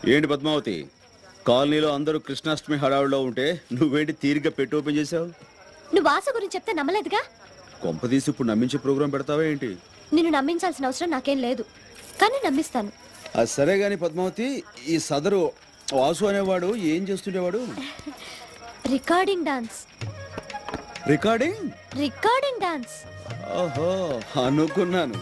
ఏంటి పద్మావతి, కాలనీలో అందరూ కృష్ణాష్టమి హడావుడిలో ఉంటే నువ్వేంటి తీరిగ్గా పెట్టి ఓపెన్ చేసావు? నువ్వు వాసు గురించి చెప్తే నమ్మలేదుగా. కొంపదీసి ఇప్పుడు నమ్మించే ప్రోగ్రాం పెడతావా ఏంటి? నిన్ను నమ్మించాల్సిన అవసరం నాకేం లేదు, కానీ నమ్మిస్తాను. అది సరే గాని పద్మావతి, ఈ సదరు వాసు అనేవాడు ఏం చేస్తుండేవాడు? Recording dance. Recording dance. ఓహో, అనుకున్నాను.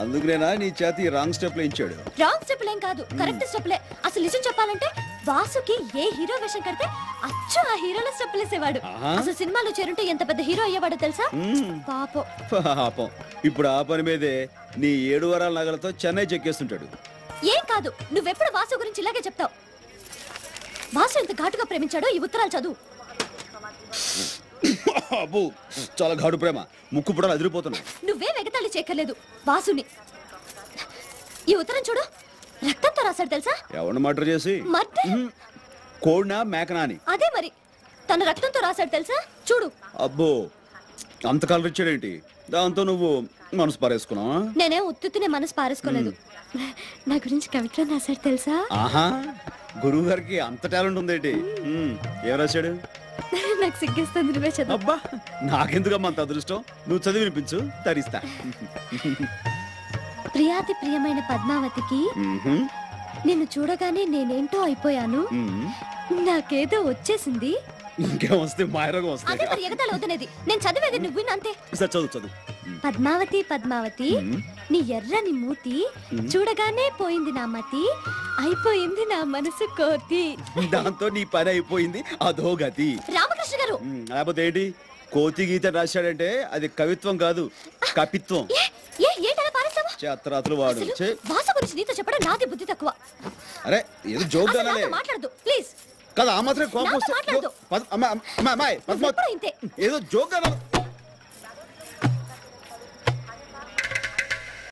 అందుకునేనా నీ చేతి రాంగ్ స్టెప్ ఇచ్చాడు? రాంగ్ స్టెప్ ఏం కాదు, కరెక్ట్ స్టెప్లే. అసలు నిజం చెప్పాలంటే వాసుకి ఏ హీరో వేషం కడితే అచ్చు ఆ హీరోల స్టెప్ వేసేవాడు. అసలు సినిమాలో చేరుంటే ఎంత పెద్ద హీరో అయ్యేవాడో తెలుసా? పాపం. ఇప్పుడు ఆ పని మీదే నీ 7 వారాల నగలతో చెన్నై చెక్కేస్తుంటాడు. ఏం కాదు, నువ్వెప్పుడు వాసు గురించి ఇలాగే చెప్తావు. వాసు ఎంత ఘాటుగా ప్రేమించాడో ఈ ఉత్తరాలు చదువు. అబ్బో, చాలా ఘాటు ప్రేమ. ముక్కు పుడలు అదిరిపోతున్నాయి. నువ్వే వెగతాళి చేయక్కర్లేదు వాసుని. ఈ ఉత్తరం చూడు, రక్తంతో రాశాడు తెలుసా? ఎవరిని మర్డర్ చేసి? కోడినా మేకనా అని. అదే మరి, తన రక్తంతో రాశాడు తెలుసా? చూడు. అబ్బో, అంత కలర్ ఇచ్చాడేంటి? దాంతో నువ్వు మనసు పారేసుకున్నావా? నేనేం ఉత్తునే మనసు పారేసుకోలేదు. నా గురించి కవిత్వం రాశాడు తెలుసా? ఆహా, గురువు గారికి అంత టాలెంట్ ఉందేంటి? ఏం రాశాడు? నాకు సిగ్గేస్తుంది, నువ్వే చదువు. అబ్బా, నాకెందుకమ్మా అంత అదృష్టం? నువ్వు చదివి వినిపించు, తరిస్తా. ప్రియాతి ప్రియమైన పద్మావతికి నిన్ను చూడగానే నేనేంటో అయిపోయాను. నాకేదో వచ్చేసింది. ఇంకేం వస్తే మాయరోగం వస్తాయి. అదే మరి ఎగతాళి అవుతున్నది. నేను చదివేది నువ్వు వినంతే. చదువు. పద్మావతి పద్మావతి, నీ ఎర్రని మూతి చూడగానే పోయింది నా మతి, అయిపోయింది నా మనసు కోతి. దాంతో నీ పని అయిపోయింది, అదో గతి. రామకృష్ణ గారు, లేకపోతే ఏంటి? కోతి గీత రాశాడంటే అది కవిత్వం కాదు, కపిత్వం. చేతరాతులు వాడు. వాసు గురించి నీతో చెప్పడం నాది బుద్ధి తక్కువ. అరే, ఏదో జోక్ మాట్లాడదు ప్లీజ్. కదా, ఆ మాత్రం కోపం వస్తే ఏదో జోక్.